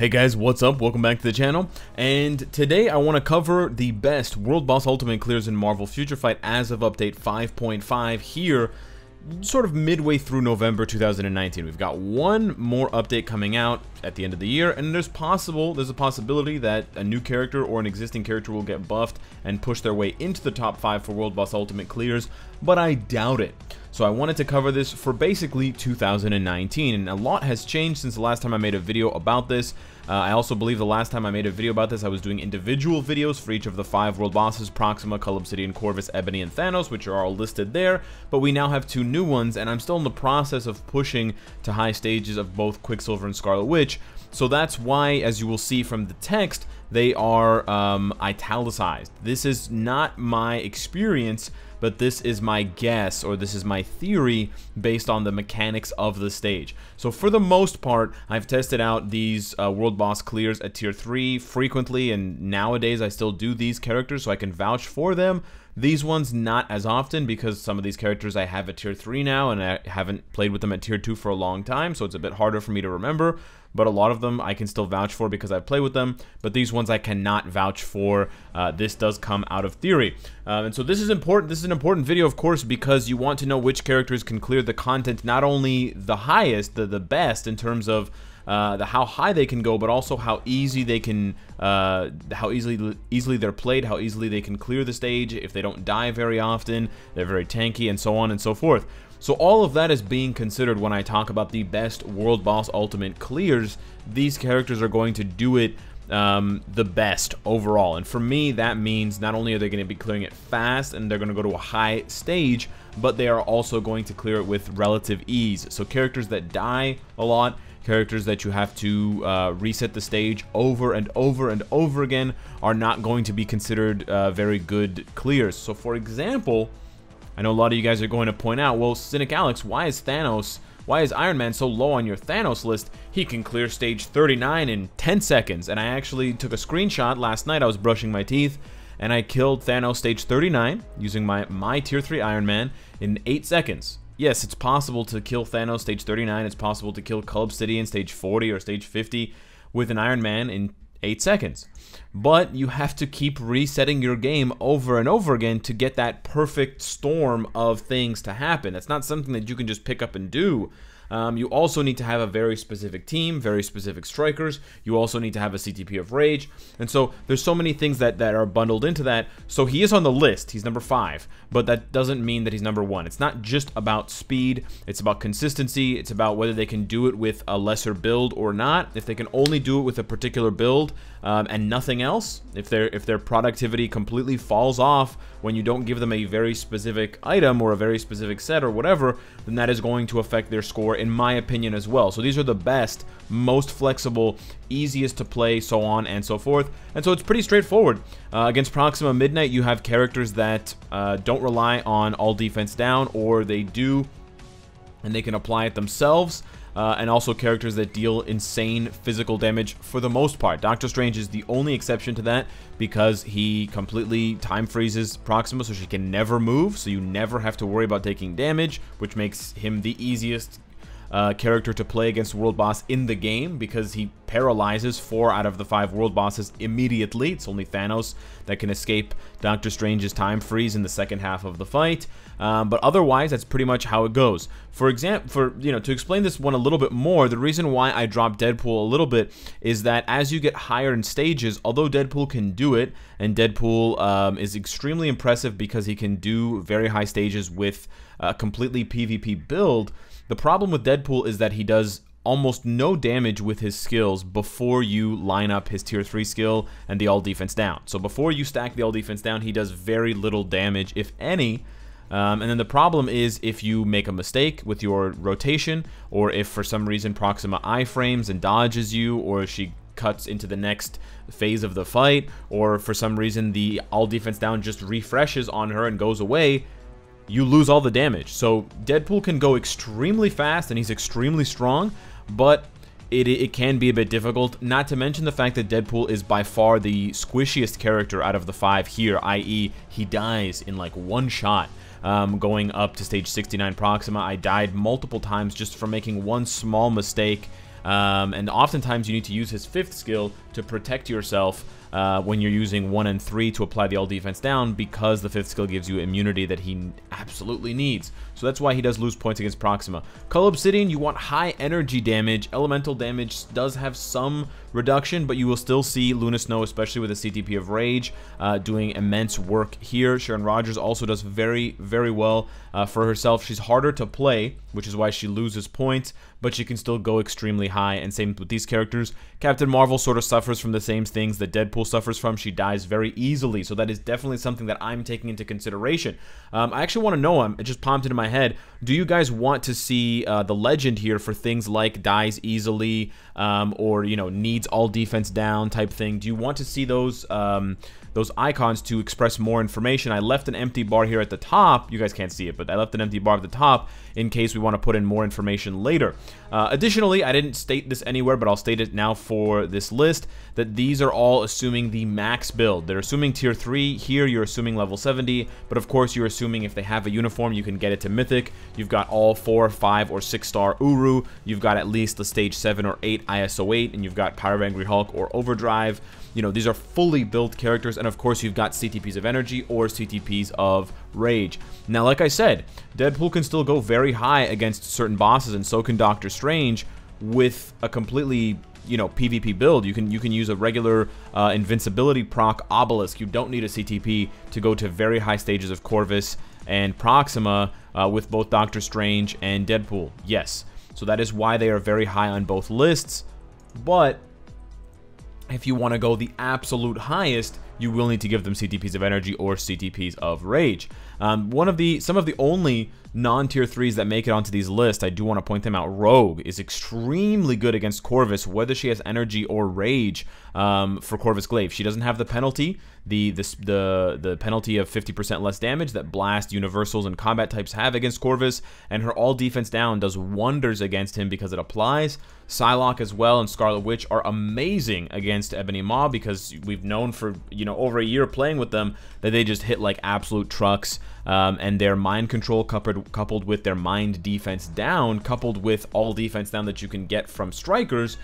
Hey guys, what's up? Welcome back to the channel, and today I want to cover the best World Boss Ultimate clears in Marvel Future Fight as of update 5.5 here, sort of midway through November 2019. We've got one more update coming out at the end of the year, and there's a possibility that a new character or an existing character will get buffed and push their way into the top 5 for World Boss Ultimate clears, but I doubt it. So I wanted to cover this for basically 2019, and a lot has changed since the last time I made a video about this. I also believe the last time I made a video about this, I was doing individual videos for each of the 5 world bosses: Proxima, Cull Obsidian, Corvus, Ebony, and Thanos, which are all listed there, but we now have 2 new ones, and I'm still in the process of pushing to high stages of both Quicksilver and Scarlet Witch. So that's why, as you will see from the text, they are italicized. This is not my experience, but this is my guess, or this is my theory based on the mechanics of the stage. So for the most part, I've tested out these world boss clears at tier 3 frequently, and nowadays I still do these characters, so I can vouch for them. These ones not as often, because some of these characters I have at tier 3 now, and I haven't played with them at tier 2 for a long time, so it's a bit harder for me to remember. But a lot of them I can still vouch for because I play with them, but these ones I cannot vouch for. This does come out of theory. And so this is important. This is an important video, of course, because you want to know which characters can clear the content, not only the highest, the best in terms of how high they can go, but also how easy they can, how easily they're played, how easily they can clear the stage if they don't die very often, they're very tanky, and so on and so forth. So all of that is being considered when I talk about the best World Boss Ultimate clears. These characters are going to do it the best overall, and for me that means not only are they going to be clearing it fast and they're going to go to a high stage, but they are also going to clear it with relative ease. So characters that die a lot, characters that you have to reset the stage over and over and over again, are not going to be considered very good clears. So for example, I know a lot of you guys are going to point out, well, Cynicalex, why is Iron Man so low on your Thanos list? He can clear stage 39 in 10 seconds. And I actually took a screenshot last night. I was brushing my teeth, and I killed Thanos stage 39 using my tier 3 Iron Man in 8 seconds. Yes, it's possible to kill Thanos stage 39. It's possible to kill Cull Obsidian stage 40 or stage 50 with an Iron Man in 8 seconds. But you have to keep resetting your game over and over again to get that perfect storm of things to happen. That's not something that you can just pick up and do. You also need to have a very specific team, very specific strikers. You also need to have a CTP of Rage. And so there's so many things that are bundled into that. So he is on the list. He's number 5. But that doesn't mean that he's number 1. It's not just about speed. It's about consistency. It's about whether they can do it with a lesser build or not. If they can only do it with a particular build and nothing else, if their productivity completely falls off when you don't give them a very specific item or a very specific set or whatever, then that is going to affect their score, in my opinion, as well. So these are the best, most flexible, easiest to play, so on and so forth. And so it's pretty straightforward. Against Proxima Midnight, you have characters that don't rely on all defense down, or they do and they can apply it themselves. And also characters that deal insane physical damage for the most part. Doctor Strange is the only exception to that, because he completely time freezes Proxima, so she can never move, so you never have to worry about taking damage, which makes him the easiest character to play against World Boss in the game, because he paralyzes 4 out of the 5 World Bosses immediately. It's only Thanos that can escape Doctor Strange's time freeze in the second half of the fight. But otherwise, that's pretty much how it goes. For example, to explain this one a little bit more, the reason why I dropped Deadpool a little bit is that as you get higher in stages, although Deadpool can do it, and Deadpool is extremely impressive because he can do very high stages with a completely PvP build, the problem with Deadpool is that he does almost no damage with his skills before you line up his tier 3 skill and the all defense down. So before you stack the all defense down, he does very little damage, if any. And then the problem is if you make a mistake with your rotation, or if for some reason Proxima iframes and dodges you, or she cuts into the next phase of the fight, or for some reason the all defense down just refreshes on her and goes away, you lose all the damage. So Deadpool can go extremely fast and he's extremely strong, but it can be a bit difficult, not to mention the fact that Deadpool is by far the squishiest character out of the 5 here, i.e. he dies in like one shot. Going up to stage 69 Proxima, I died multiple times just from making one small mistake And oftentimes you need to use his 5th skill to protect yourself when you're using 1 and 3 to apply the all defense down, because the 5th skill gives you immunity that he absolutely needs. So that's why he does lose points against Proxima. Cull Obsidian, you want high energy damage. Elemental damage does have some reduction, but you will still see Luna Snow, especially with a CTP of Rage, doing immense work here. Sharon Rogers also does very, very well for herself. She's harder to play, which is why she loses points, but she can still go extremely high, and same with these characters. Captain Marvel sort of suffers from the same things that Deadpool suffers from. She dies very easily, so that is definitely something that I'm taking into consideration. I actually want to know, it just popped into my head, do you guys want to see the legend here for things like dies easily, or, you know, needs all defense down type thing? Do you want to see those icons to express more information? I left an empty bar here at the top. You guys can't see it, but I left an empty bar at the top in case we want to put in more information later. Additionally, I didn't state this anywhere, but I'll state it now for this list, that these are all assuming the max build. They're assuming tier 3. Here, you're assuming level 70, but of course, you're assuming if they have a uniform, you can get it to Mythic. You've got all 4, 5, or 6-star Uru. You've got at least the stage 7 or 8 ISO 8, and you've got Pyro of Angry Hulk or Overdrive. You know, these are fully built characters, and of course you've got CTPs of Energy or CTPs of Rage. Now, like I said, Deadpool can still go very high against certain bosses, and so can Doctor Strange with a completely, you know, PvP build. You can use a regular invincibility proc Obelisk. You don't need a CTP to go to very high stages of Corvus and Proxima with both Doctor Strange and Deadpool. Yes, so that is why they are very high on both lists, but if you want to go the absolute highest, you will need to give them CTPs of Energy or CTPs of Rage. Some of the only non-tier 3s that make it onto these lists, I do want to point them out. Rogue is extremely good against Corvus, whether she has Energy or Rage for Corvus Glaive. She doesn't have the penalty, the penalty of 50% less damage that Blast, Universals, and Combat types have against Corvus, and her all defense down does wonders against him because it applies. Psylocke as well and Scarlet Witch are amazing against Ebony Maw, because we've known for, you know, over a year playing with them that they just hit like absolute trucks, and their mind control coupled with their mind defense down, coupled with all defense down that you can get from strikers,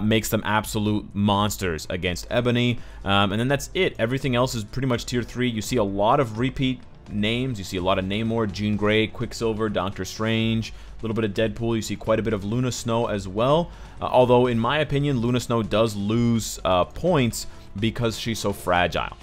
makes them absolute monsters against Ebony. And then that's it. Everything else is pretty much tier 3. You see a lot of repeat names. You see a lot of Namor, Jean Grey, Quicksilver, Doctor Strange, a little bit of Deadpool. You see quite a bit of Luna Snow as well. Although, in my opinion, Luna Snow does lose points because she's so fragile.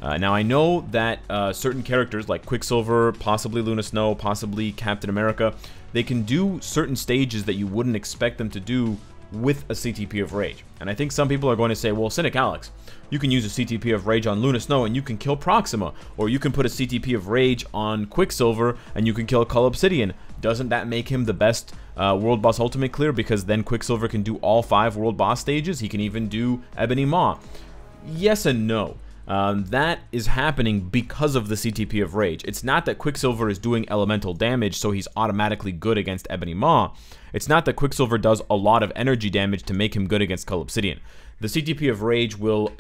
Now, I know that certain characters like Quicksilver, possibly Luna Snow, possibly Captain America, they can do certain stages that you wouldn't expect them to do with a CTP of Rage. And I think some people are going to say, well, Cynicalex, you can use a CTP of Rage on Luna Snow and you can kill Proxima, or you can put a CTP of Rage on Quicksilver and you can kill Cull Obsidian. Doesn't that make him the best World Boss Ultimate clear? Because then Quicksilver can do all 5 World Boss stages. He can even do Ebony Maw. Yes and no. That is happening because of the CTP of Rage. It's not that Quicksilver is doing elemental damage, so he's automatically good against Ebony Maw. It's not that Quicksilver does a lot of energy damage to make him good against Cull Obsidian. The CTP of Rage will,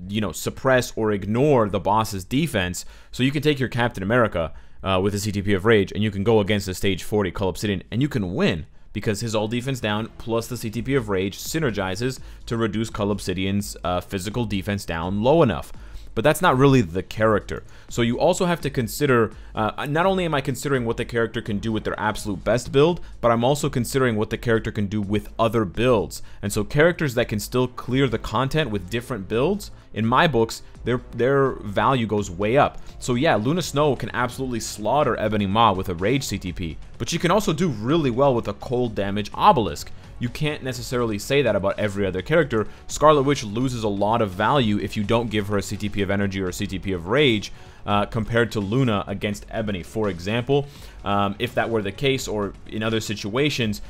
you know, suppress or ignore the boss's defense, so you can take your Captain America with a CTP of Rage, and you can go against a stage 40 Cull Obsidian, and you can win, because his all defense down plus the CTP of Rage synergizes to reduce Cull Obsidian's physical defense down low enough. But that's not really the character. So you also have to consider, not only am I considering what the character can do with their absolute best build, but I'm also considering what the character can do with other builds. And so characters that can still clear the content with different builds, in my books, their value goes way up. So yeah, Luna Snow can absolutely slaughter Ebony Maw with a Rage CTP, but she can also do really well with a cold damage Obelisk. You can't necessarily say that about every other character. Scarlet Witch loses a lot of value if you don't give her a CTP of Energy or a CTP of Rage compared to Luna against Ebony. For example, if that were the case, or in other situations,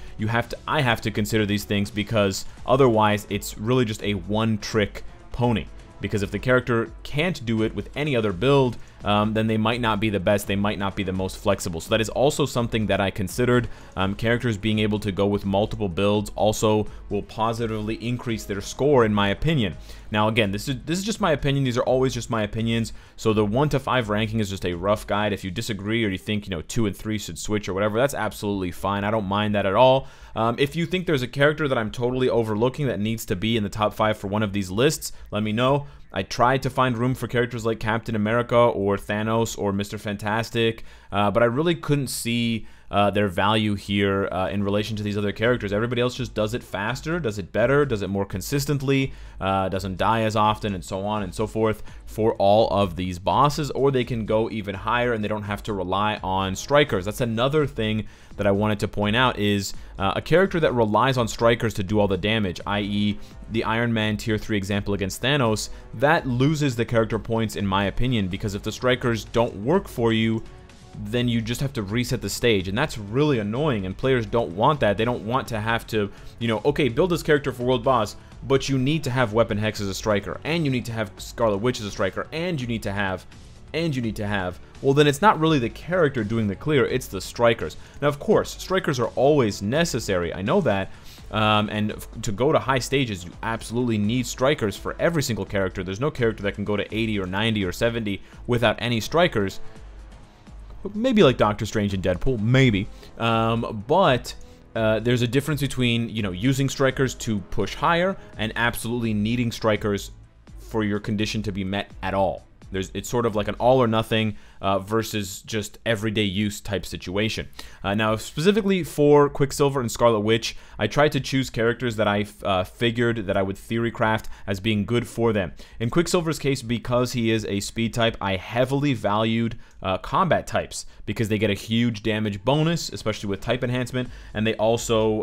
I have to consider these things, because otherwise it's really just a one-trick pony. because if the character can't do it with any other build, then they might not be the best, they might not be the most flexible. So that is also something that I considered. Characters being able to go with multiple builds also will positively increase their score, in my opinion. Now again, this is just my opinion, these are always just my opinions, so the 1 to 5 ranking is just a rough guide. If you disagree or you think, you know, 2 and 3 should switch or whatever, that's absolutely fine, I don't mind that at all. If you think there's a character that I'm totally overlooking that needs to be in the top 5 for one of these lists, let me know. I tried to find room for characters like Captain America or Thanos or Mr. Fantastic, but I really couldn't see their value here in relation to these other characters. Everybody else just does it faster, does it better, does it more consistently, doesn't die as often, and so on and so forth for all of these bosses, or they can go even higher and they don't have to rely on strikers. That's another thing that I wanted to point out is a character that relies on strikers to do all the damage, i.e. the Iron Man tier 3 example against Thanos, that loses the character points in my opinion, because if the strikers don't work for you, then you just have to reset the stage, and that's really annoying, and players don't want that. They don't want to have to, you know, okay, build this character for World Boss, but you need to have Weapon Hex as a striker, and you need to have Scarlet Witch as a striker, and you need to have, well, then it's not really the character doing the clear, it's the strikers. Now, of course, strikers are always necessary, I know that, and to go to high stages, you absolutely need strikers for every single character. There's no character that can go to 80 or 90 or 70 without any strikers. Maybe like Doctor Strange and Deadpool, maybe. But there's a difference between, you know, using strikers to push higher and absolutely needing strikers for your condition to be met at all. It's sort of like an all or nothing versus just everyday use type situation. Now, specifically for Quicksilver and Scarlet Witch, I tried to choose characters that I figured that I would theory craft as being good for them. In Quicksilver's case, because he is a speed type, I heavily valued combat types because they get a huge damage bonus, especially with type enhancement, and they also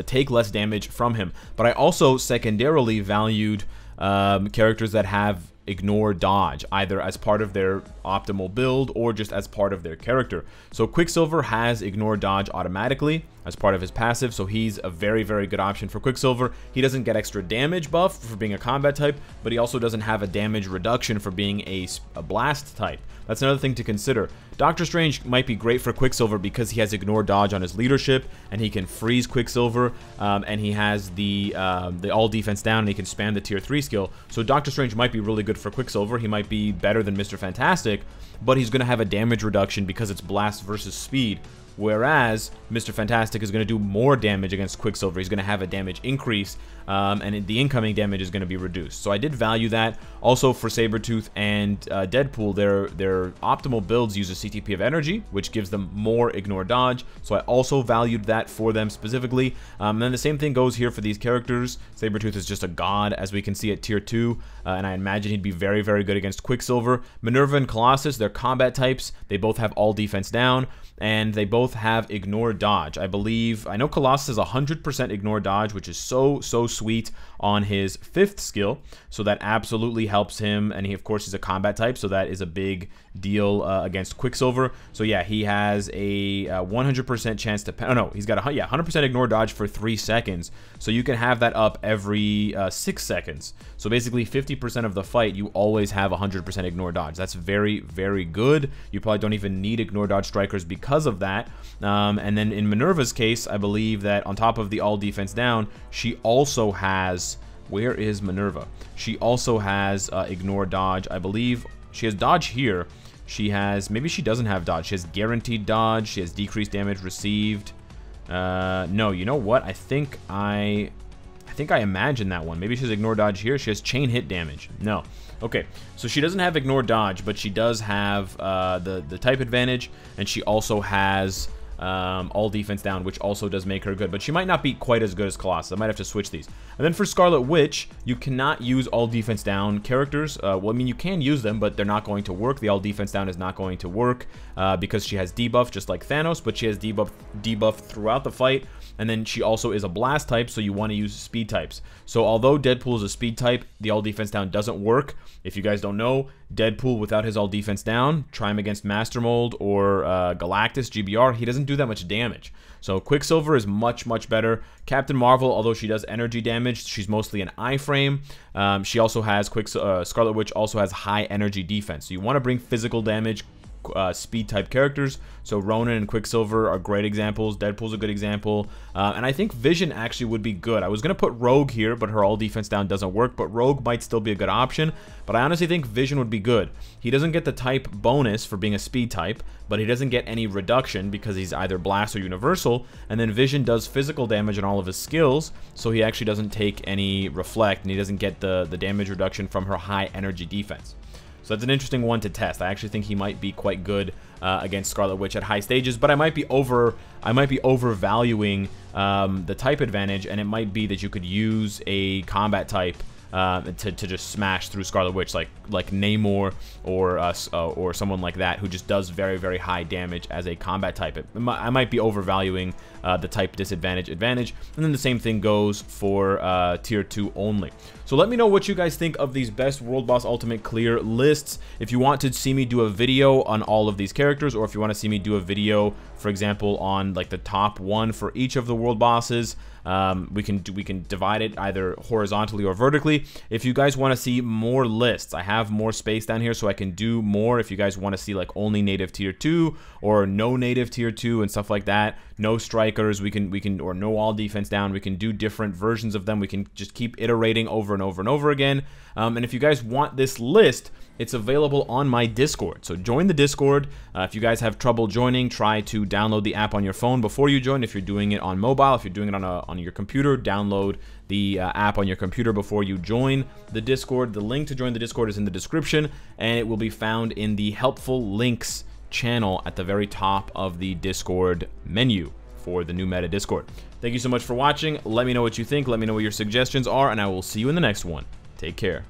take less damage from him. But I also secondarily valued characters that have ignore dodge, either as part of their optimal build or just as part of their character. So Quicksilver has ignore dodge automatically as part of his passive, so he's a very, very good option for Quicksilver. He doesn't get extra damage buff for being a combat type, but he also doesn't have a damage reduction for being a blast type. That's another thing to consider. Doctor Strange might be great for Quicksilver because he has ignore dodge on his leadership, and he can freeze Quicksilver, and he has the all defense down, and he can spam the tier 3 skill. So Doctor Strange might be really good for Quicksilver. He might be better than Mr. Fantastic, but he's going to have a damage reduction because it's blast versus speed. Whereas Mr. Fantastic is going to do more damage against Quicksilver. He's going to have a damage increase, and the incoming damage is going to be reduced. So I did value that. Also for Sabretooth and Deadpool, their optimal builds use a CTP of energy, which gives them more ignore dodge. So I also valued that for them specifically. And then the same thing goes here for these characters. Sabretooth is just a god, as we can see at tier 2, and I imagine he'd be very, very good against Quicksilver. Minerva and Colossus, they're combat types. They both have all defense down, and they both have ignore dodge. I know Colossus has 100% ignore dodge, which is so sweet on his 5th skill, so that absolutely helps him, and he, of course, is a combat type, so that is a big deal against Quicksilver. So yeah, he has a 100% chance to, oh no, he's got 100% ignore dodge for 3 seconds, so you can have that up every 6 seconds. So basically 50% of the fight, you always have 100% ignore dodge. That's very, very good. You probably don't even need ignore dodge strikers because of that. And then in Minerva's case, I believe that on top of the all defense down, she also has, where is Minerva? She also has ignore dodge. I believe she has dodge here. She has, maybe she doesn't have dodge. She has guaranteed dodge. She has decreased damage received. No, you know what? I think I imagine that one. Maybe she has ignore dodge here. She has chain hit damage. No. Okay, so she doesn't have ignore dodge, but she does have the type advantage, and she also has all defense down, which also does make her good, but she might not be quite as good as Colossus. I might have to switch these. And then for Scarlet Witch, you cannot use all defense down characters. Well, I mean, you can use them, but they're not going to work. The all defense down is not going to work because she has debuff, just like Thanos, but she has debuff throughout the fight. And then she also is a blast type, so you want to use speed types. So although Deadpool is a speed type, the all defense down doesn't work. If you guys don't know, Deadpool without his all defense down, try him against Master Mold or Galactus, GBR, he doesn't do that much damage. So Quicksilver is much, much better. Captain Marvel, although she does energy damage, she's mostly an iframe. She also has Scarlet Witch also has high energy defense. So you want to bring physical damage, speed type characters. So Ronan and Quicksilver are great examples. Deadpool's a good example. And I think Vision actually would be good. I was going to put Rogue here, but her all defense down doesn't work. But Rogue might still be a good option. But I honestly think Vision would be good. He doesn't get the type bonus for being a speed type, but he doesn't get any reduction because he's either Blast or Universal. And then Vision does physical damage on all of his skills, so he actually doesn't take any Reflect, and he doesn't get the damage reduction from her high energy defense. So that's an interesting one to test. I actually think he might be quite good against Scarlet Witch at high stages, but I might be overvaluing the type advantage, and it might be that you could use a combat type to just smash through Scarlet Witch, like Namor or someone like that, who just does very, very high damage as a combat type. I might be overvaluing the type disadvantage advantage, and then the same thing goes for tier 2 only. So let me know what you guys think of these best World Boss Ultimate Clear lists. If you want to see me do a video on all of these characters, or if you want to see me do a video, for example, on like the top 1 for each of the world bosses, we can divide it either horizontally or vertically. If you guys want to see more lists, I have more space down here, so I can do more. If you guys want to see like only native tier 2 or no native tier 2 and stuff like that, no strikers, we can or no all defense down, we can do different versions of them. We can just keep iterating over and over and over again. And if you guys want this list, it's available on my Discord. So join the Discord. If you guys have trouble joining, try to download the app on your phone before you join. If you're doing it on mobile, if you're doing it on your computer, download the app on your computer before you join the Discord. The link to join the Discord is in the description, and it will be found in the helpful links channel at the very top of the Discord menu for the new meta Discord. Thank you so much for watching. Let me know what you think. Let me know what your suggestions are, and I will see you in the next one. Take care.